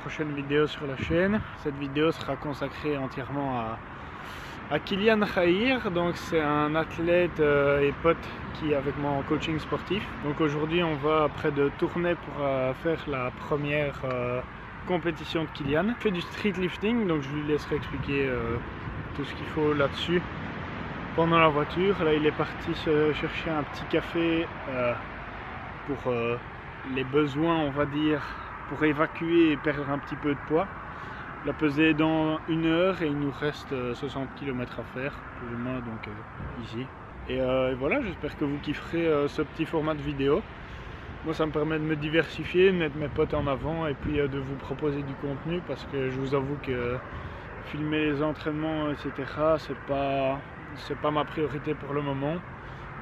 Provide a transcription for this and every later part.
prochaine vidéo sur la chaîne. Cette vidéo sera consacrée entièrement à Kylian Khahir. Donc c'est un athlète et pote qui est avec moi en coaching sportif. Donc aujourd'hui on va après de tourner pour faire la première compétition de Kylian. Il fait du street lifting, donc je lui laisserai expliquer tout ce qu'il faut là-dessus pendant la voiture. Là il est parti se chercher un petit café pour les besoins, on va dire, pour évacuer et perdre un petit peu de poids. La pesée dans 1 heure et il nous reste 60 km à faire, plus ou moins, donc ici. Et voilà, j'espère que vous kifferez ce petit format de vidéo. Moi ça me permet de me diversifier, de mettre mes potes en avant et puis de vous proposer du contenu, parce que je vous avoue que filmer les entraînements, etc., c'est pas ma priorité pour le moment.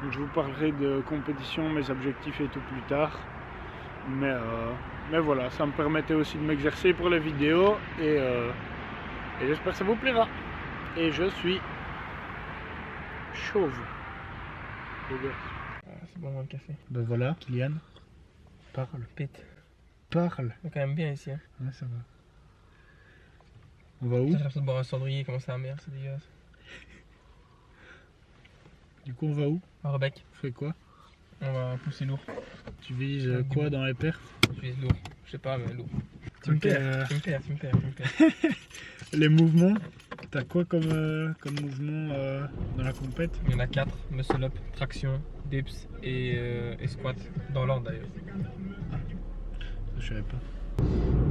Donc je vous parlerai de compétition, mes objectifs et tout plus tard. Mais voilà, ça me permettait aussi de m'exercer pour les vidéos et j'espère que ça vous plaira. Et je suis chauve. C'est bon le café. Ben voilà, Kylian, parle. Pète. Parle. C'est quand même bien ici. Hein. Ouais, ça va. On va où? J'ai l'impression de boire un cendrier, comment ça merde, c'est dégueulasse. Du coup, on va où? À Rebec. On fait quoi? On va pousser lourd. Tu vises quoi dans les perfs? Je vise lourd. Je sais pas, mais lourd. Tu me Ok, perds, tu me perds. Les mouvements, t'as quoi comme mouvement dans la compète? Il y en a 4, muscle up, traction, dips et squat, dans l'ordre d'ailleurs. Ça, je savais pas.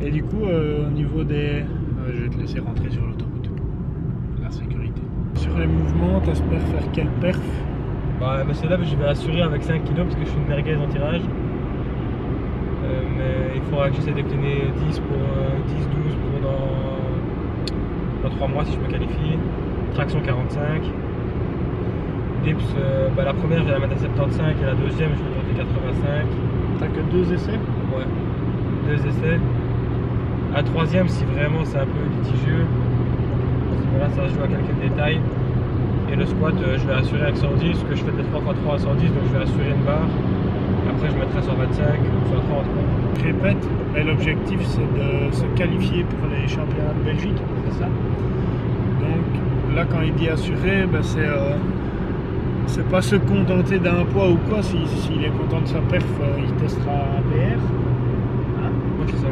Et du coup, au niveau des... je vais te laisser rentrer sur l'autoroute. La sécurité. Sur les mouvements, t'espères faire quel perf? Bah, muscle up, je vais assurer avec 5 kg parce que je suis une merguez en tirage. Mais il faudra que j'essaie de décliner 10 pour 10-12 pour dans 3 mois si je me qualifie. Traction 45. Dips, bah, la première je vais la mettre à 75 et la deuxième je vais monter 85. T'as que 2 essais? Ouais, 2 essais. La troisième si vraiment c'est un peu litigieux. Voilà, ça se joue à quelques détails. Et le squat je vais assurer avec 110, que je fais des 3x3 à 110, donc je vais assurer une barre. Après je mettrai 125 ou 130 quoi. Je répète, l'objectif c'est de se qualifier pour les championnats de Belgique, c'est ça? Donc là quand il dit assurer, ben, c'est pas se contenter d'un poids ou quoi. S'il est content de sa perf, il testera un PR. Hein? Ouais, c'est ça.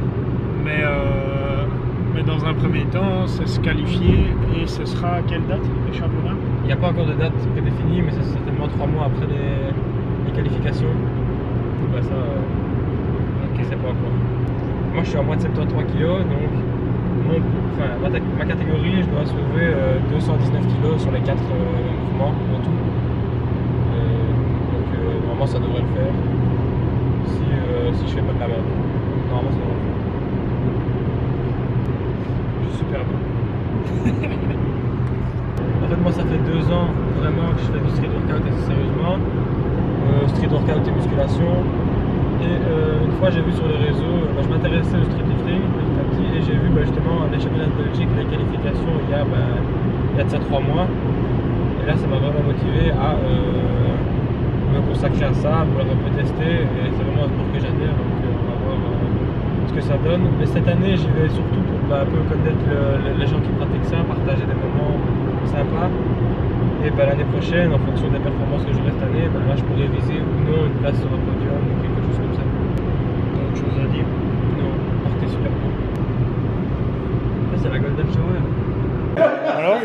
Mais dans un premier temps, c'est se qualifier. Et ce sera à quelle date les championnats? Il n'y a pas encore de date prédéfinie, mais c'est certainement 3 mois après les qualifications. Bah ça, ok, c'est pas encore. Moi je suis à moins de 73 kg, donc ma catégorie, je dois soulever 219 kg sur les 4 mouvements en tout. Donc normalement ça devrait le faire. Si je fais pas de la merde. Normalement ça devrait le faire. Je suis super bien. En fait moi ça fait 2 ans vraiment que je fais du street workout assez sérieusement. Street workout et musculation. Et une fois j'ai vu sur les réseaux, je m'intéressais au street lifting petit à petit et j'ai vu justement les championnats de Belgique, les qualifications il y a de ça 3 mois. Et là ça m'a vraiment motivé à me consacrer à ça, vouloir un peu tester, et c'est vraiment un sport que j'adhère, donc on va voir ce que ça donne. Mais cette année j'y vais surtout pour un peu connaître les gens qui pratiquent ça, partager des moments sympas. Et l'année prochaine, en fonction des performances que j'aurai cette année, là je pourrais viser ou non une place sur un podium ou quelque chose comme ça. T'as autre chose à dire? Non, porter super bien. Là c'est la Golden Shower. Alors,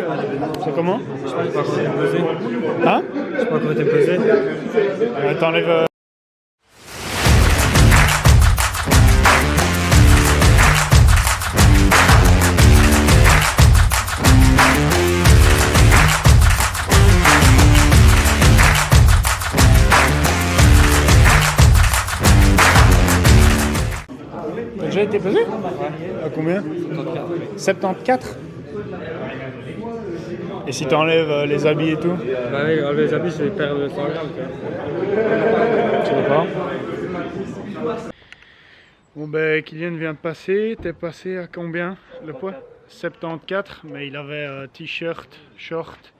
c'est comment? Je sais pas encore été pesé. Hein? Je sais pas encore été pesé. T'enlèves... T'as déjà été pesé? Ouais. À combien? 74. Et si t'enlèves les habits et tout? Bah oui, enlever les habits, je vais perdre 100 grammes. Je sais pas. Bon ben Kylian vient de passer. T'es passé à combien le poids? 74, mais il avait t-shirt, short,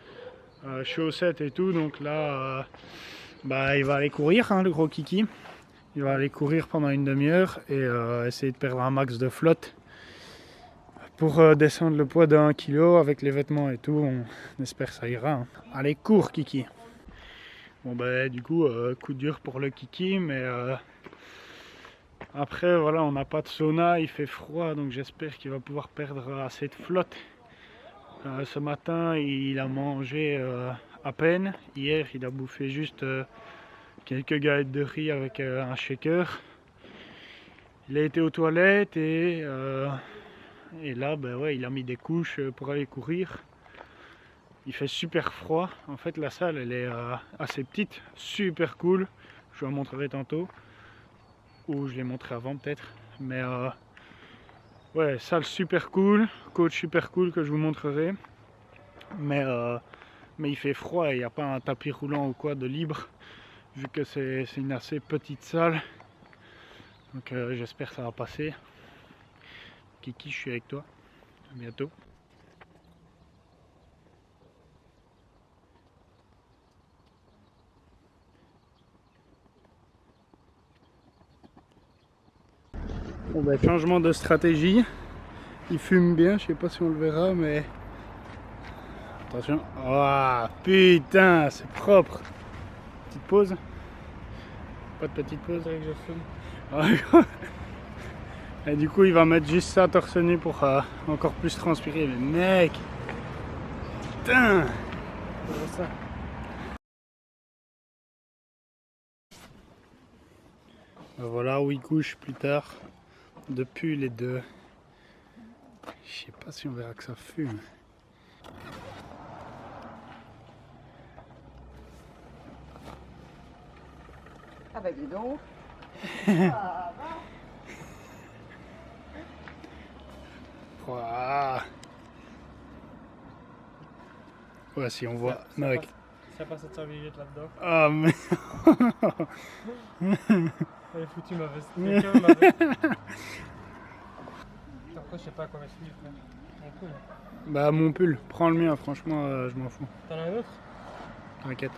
chaussettes et tout. Donc là, il va aller courir, hein, le gros kiki. Il va aller courir pendant une demi-heure et essayer de perdre un max de flotte. pour descendre le poids de 1 kg avec les vêtements et tout. On espère que ça ira. Hein. Allez, cours Kiki. Bon bah du coup, coup dur pour le Kiki, mais après voilà, on n'a pas de sauna, il fait froid, donc j'espère qu'il va pouvoir perdre assez de flotte. Ce matin, il a mangé à peine. Hier, il a bouffé juste quelques galettes de riz avec un shaker. Il a été aux toilettes et là, ben ouais, il a mis des couches pour aller courir. Il fait super froid. En fait, la salle, elle est assez petite, super cool. Je vous la montrerai tantôt. Ou je l'ai montré avant peut-être. Mais ouais, salle super cool, coach super cool que je vous montrerai. Mais il fait froid et il n'y a pas un tapis roulant ou quoi de libre. Vu que c'est une assez petite salle. Donc j'espère que ça va passer. Kiki, je suis avec toi. À bientôt. Bon ben, changement de stratégie. Il fume bien, je sais pas si on le verra, mais attention. Oh putain, c'est propre. Petite pause. Pas de petite pause avec je fume. Et du coup, il va mettre juste ça torse nu pour encore plus transpirer. Mais mec, putain. Ça. Ben voilà où il couche plus tard. Depuis les deux. Je sais pas si on verra que ça fume. Ah bah dis donc. Ouais, si on voit. Mec. Ça passe cette serviette là-dedans. Ah mais. Elle est foutue ma veste. Quelqu'un ma veste. Après, je sais pas à quoi mettre lui, frère. Mon pull. Bah, mon pull. Prends le mien, franchement, je m'en fous. T'en as un autre? T'inquiète.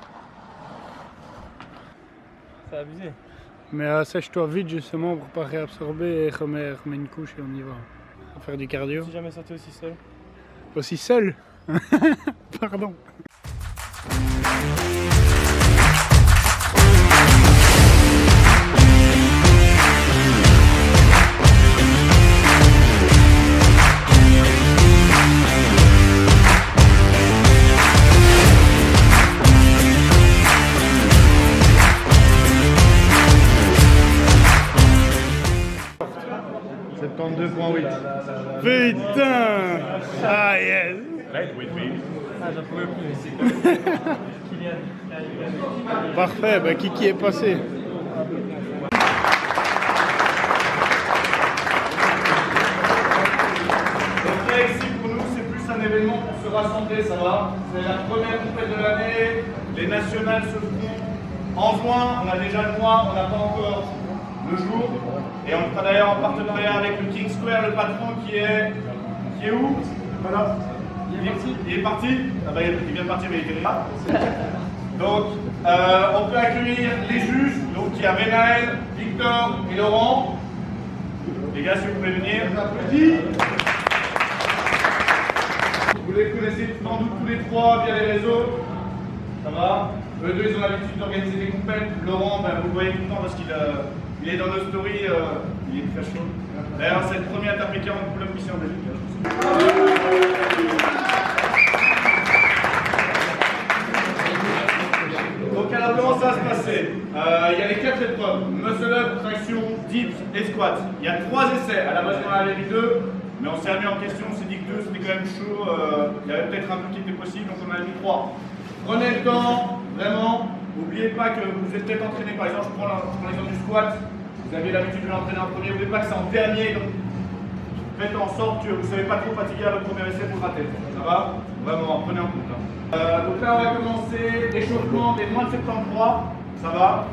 C'est abusé. Mais sèche-toi vite justement pour pas réabsorber et remets une couche et on y va. On va faire du cardio. Je suis jamais sorti aussi seul. Aussi seul? Pardon. Putain! Ah yes! Ah, j'en pouvais plus. Parfait, bah Kiki est passé. Donc ici pour nous c'est plus un événement pour se rassembler, ça va. C'est la première compète de l'année, les nationales se feront en juin, on a déjà le mois, on n'a pas encore le jour. Et on sera d'ailleurs en partenariat avec le King Square, le patron qui est où? Voilà. Il est parti. Ah bah, il vient de partir mais il est là. Donc on peut accueillir les juges, donc il y a Benaël, Victor et Laurent. Les gars, si vous pouvez venir. Vous les connaissez sans doute tous les trois via les réseaux. Ça va? Eux deux, ils ont l'habitude d'organiser des compètes. Laurent, ben, vous le voyez tout le temps parce qu'il est dans nos stories. Il est très chaud. D'ailleurs, c'est le premier à taper 40 pull-ups ici en Belgique. Donc alors, comment ça va se passer? Il y a les 4 épreuves. Muscle up, traction, dips et squat. Il y a 3 essais. À la base, on en avait mis 2. Mais on s'est remis en question, on s'est dit que 2 c'était quand même chaud, il y avait peut-être un peu qui était possible, donc on a mis 3. Prenez le temps, vraiment, n'oubliez pas que vous êtes peut-être entraîné, par exemple, je prends l'exemple du squat, vous aviez l'habitude de l'entraîner en premier, n'oubliez pas que c'est en dernier, donc faites en sorte que vous ne soyez pas trop fatigué à votre premier essai pour rater. Ça va? Vraiment, prenez en compte. Donc là on va commencer l'échauffement des moins de 73, ça va?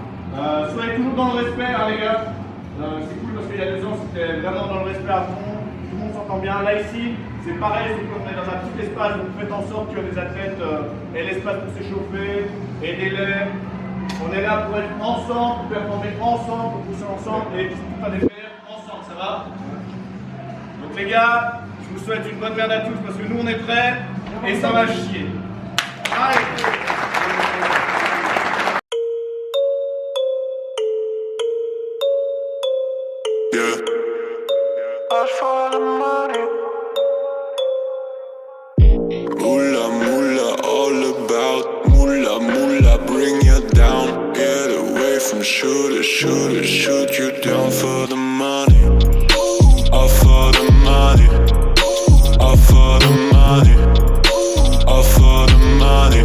Soyez toujours dans le respect, hein, les gars. C'est cool parce qu'il y a 2 ans c'était vraiment dans le respect à fond. Tout le monde s'entend bien. Là ici, c'est pareil, c'est qu'on est dans un petit espace, donc faites en sorte que les athlètes aient l'espace pour s'échauffer, aidez-les. On est là pour être ensemble, pour performer ensemble, pour pousser ensemble et tout pas des faire ensemble, ça va? Donc les gars, Je vous souhaite une bonne merde à tous parce que nous on est prêts et ça va chier. Allez. For the money. Moolah, moolah, all about moolah, moolah, bring you down. Get away from shooters, shooters, shoot you down for the money. All for the money. All for the money. All for the money.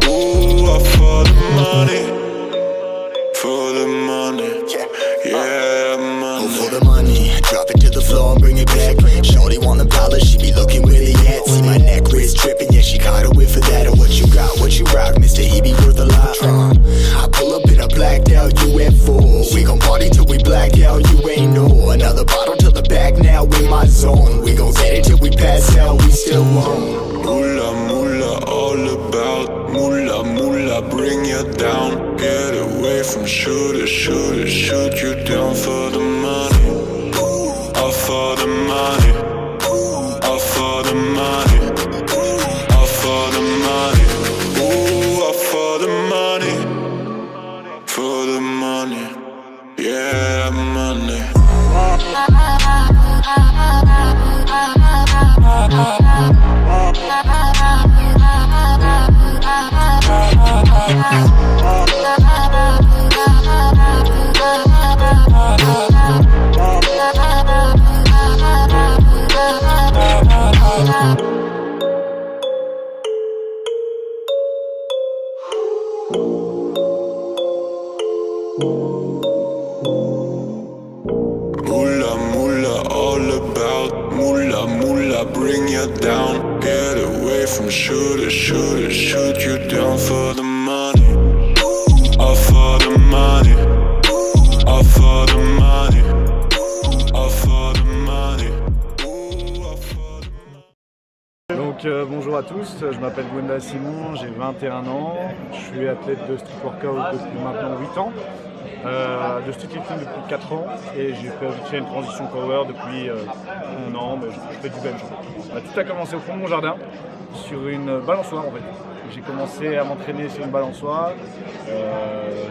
Ooh, all for the money. For the money. Yeah, money. For the money, drop it to the floor and bring it back. Shorty want the dollar, she be looking where they at. See my neck, wrist dripping, yeah, she caught a whiff for that. And what you got, what you rock, Mr. He be worth a lot. I pull up in a blacked out UFO. We gon' party till we black out, you ain't know. Another bottle till the back now in my zone. We gon' get it till we pass out, we still won't. Moolah, moolah, all about moolah, moolah, bring you down. Get away from shooters, shooters, shoot you down for the money. All for the money. All for the money. All for the money. Ooh, all for the money. For the money. Yeah, money. Moolah, moolah, all about moolah, moolah, bring you down. Get away from shooters, shooters, shoot you down for the money. All for the money. All for the money. All for the money. Ooh, all for the money. Donc bonjour à tous, je m'appelle Gwenda Simon, j'ai 21 ans, je suis athlète de street workout depuis maintenant 8 ans, de streetlifting depuis 4 ans et j'ai fait une transition power depuis 1 an, je fais du bench. Tout a commencé au fond de mon jardin, sur une balançoire en fait. J'ai commencé à m'entraîner sur une balançoire,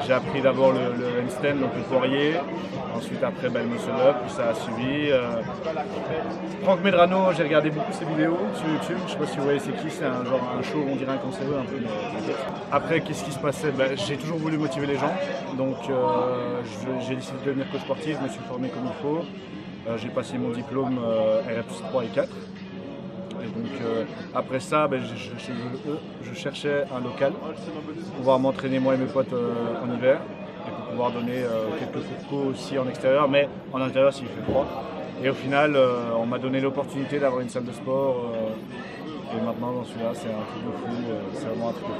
j'ai appris d'abord le handstand, donc le poirier, ensuite après le muscle up, puis ça a suivi. Franck Medrano, j'ai regardé beaucoup ses vidéos sur YouTube, je sais pas si vous voyez c'est qui, c'est un show, on dirait un concert un peu. Après qu'est-ce qui se passait, j'ai toujours voulu motiver les gens, donc j'ai décidé de devenir coach sportif, je me suis formé comme il faut, j'ai passé mon diplôme RFC 3 et 4. Et donc après ça, je cherchais un local pour pouvoir m'entraîner moi et mes potes en hiver et pour pouvoir donner quelques coups de co aussi en extérieur, mais en intérieur s'il fait froid. Et au final, on m'a donné l'opportunité d'avoir une salle de sport et maintenant dans celui-là, c'est un truc de fou, c'est vraiment un truc de fou.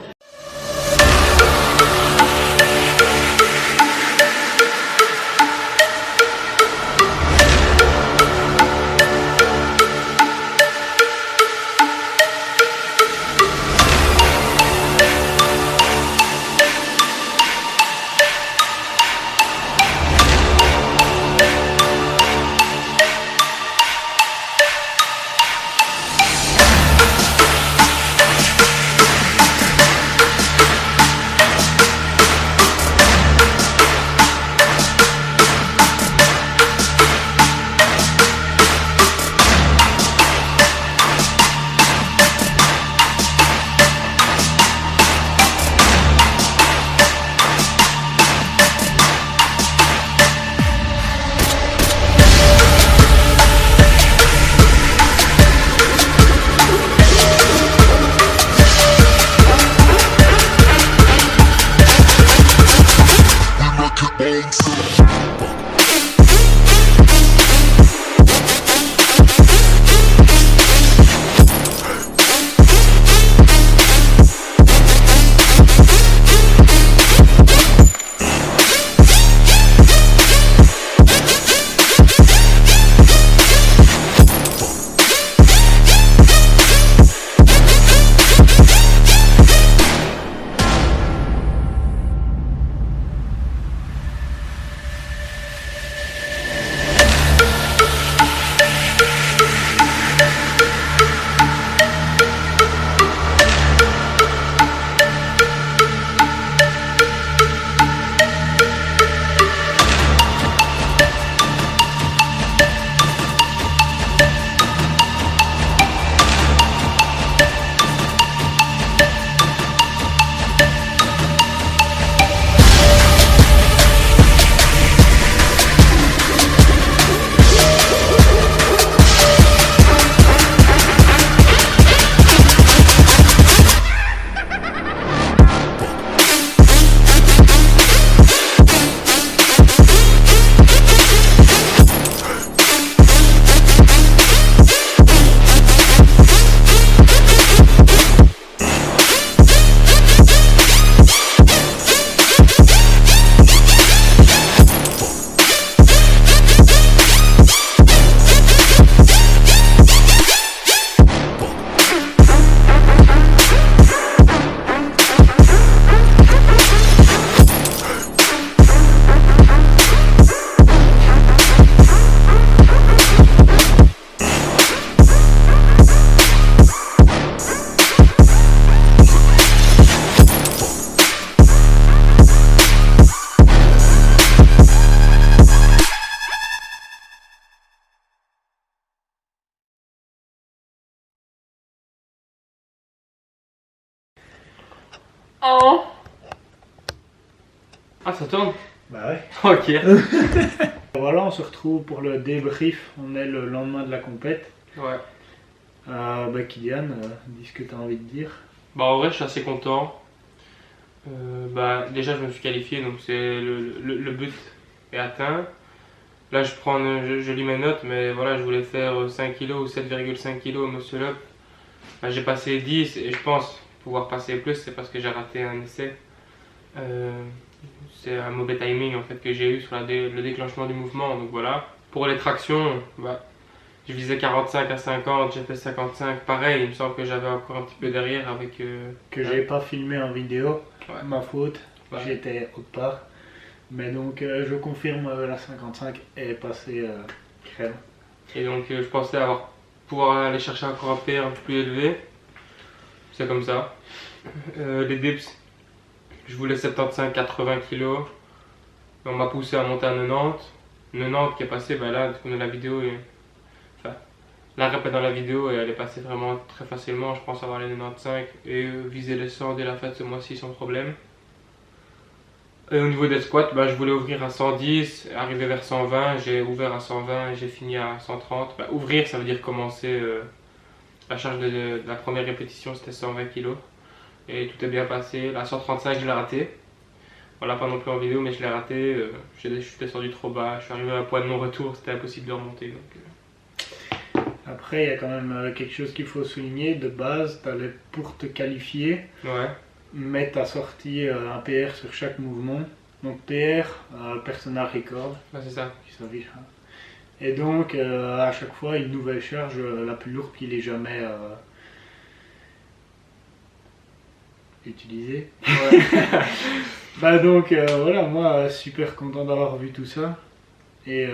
Oh. Ah, ça tourne? Bah ouais. Ok. Voilà, on se retrouve pour le débrief. On est le lendemain de la compète. Ouais. Bah Kylian, dis ce que tu as envie de dire. Bah en vrai, je suis assez content. Bah déjà, je me suis qualifié, donc c'est le but est atteint. Là, je lis mes notes, mais voilà, je voulais faire 5 kg ou 7,5 kg au muscle-up. Bah, j'ai passé 10 et je pense pouvoir passer plus, c'est parce que j'ai raté un essai. C'est un mauvais timing en fait que j'ai eu sur le déclenchement du mouvement, donc voilà. Pour les tractions, bah, je visais 45 à 50, j'ai fait 55, pareil, il me semble que j'avais encore un petit peu derrière avec... Que j'ai pas filmé en vidéo, Ouais. ma faute, Ouais. j'étais autre part. Mais donc je confirme, la 55 est passée crème. Et donc je pensais pouvoir aller chercher encore un PR un peu plus élevé. C'est comme ça. Les dips, je voulais 75-80 kg. On m'a poussé à monter à 90. 90 qui est passé, bah là, on a la vidéo. Enfin, la rep est dans la vidéo et elle est passée vraiment très facilement. Je pense avoir les 95 et viser les 100 dès la fin de ce mois-ci sans problème. Et au niveau des squats, bah, je voulais ouvrir à 110, arriver vers 120, j'ai ouvert à 120 et j'ai fini à 130. Bah, ouvrir, ça veut dire commencer la charge de la première répétition, c'était 120 kg. Et tout est bien passé. La 135, je l'ai raté. Voilà, pas non plus en vidéo, mais je l'ai raté. Je suis descendu trop bas, je suis arrivé à un point de non-retour, c'était impossible de remonter. Donc, Après, il y a quand même quelque chose qu'il faut souligner. De base, tu allais pour te qualifier. ouais. Mais tu as sorti un PR sur chaque mouvement. Donc PR, personal record, Bah, c'est ça. qui s'affiche. Et donc à chaque fois une nouvelle charge la plus lourde qu'il ait jamais utilisée. Ouais. Bah donc voilà, moi super content d'avoir vu tout ça. Et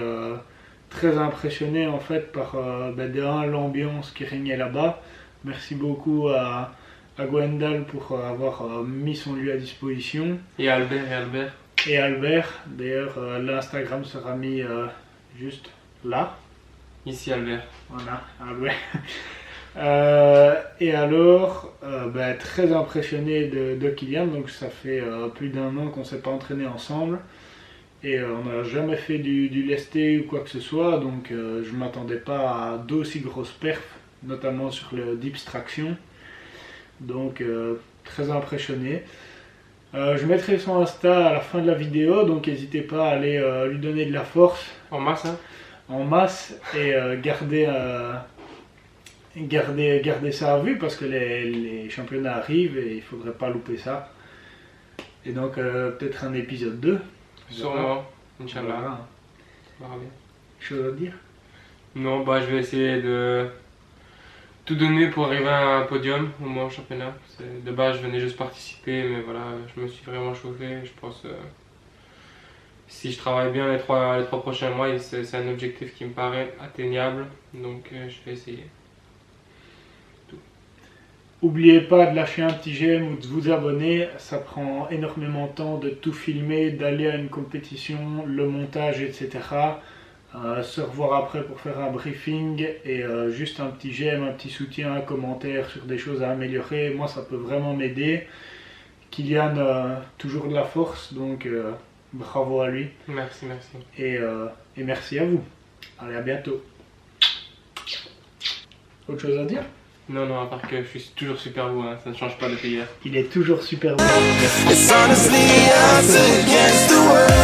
très impressionné en fait par de un, l'ambiance qui régnait là-bas. Merci beaucoup à Gwendal pour avoir mis son lieu à disposition. Et Albert. Et Albert, d'ailleurs l'Instagram sera mis juste là. Ici Albert. Voilà, Albert. Et alors, très impressionné de Kylian, donc ça fait plus d'1 an qu'on ne s'est pas entraîné ensemble. Et on n'a jamais fait du lesté ou quoi que ce soit, donc je ne m'attendais pas à d'aussi grosses perfs, notamment sur le dips traction. Donc très impressionné. Je mettrai son Insta à la fin de la vidéo, donc n'hésitez pas à aller lui donner de la force En masse, hein? en masse et garder ça à vue parce que les championnats arrivent et il ne faudrait pas louper ça. Et donc peut-être un épisode 2. Sûrement. Inch'Allah. Voilà. On verra bien. Chose à dire? Non, bah je vais essayer de tout donner pour arriver à un podium au moins au championnat. De base, je venais juste participer, mais voilà, je me suis vraiment chauffé. Je pense si je travaille bien les trois prochains mois, c'est un objectif qui me paraît atteignable, donc je vais essayer. N'oubliez pas de lâcher un petit j'aime ou de vous abonner, ça prend énormément de temps de tout filmer, d'aller à une compétition, le montage, etc. Se revoir après pour faire un briefing et juste un petit j'aime, un petit soutien, un commentaire sur des choses à améliorer, moi ça peut vraiment m'aider. Kylian toujours de la force, donc bravo à lui. Merci. Et merci à vous. Allez, à bientôt. Autre chose à dire? Non, à part que je suis toujours super beau, hein, ça ne change pas depuis hier. Il est toujours super bon. It's honestly us against the world.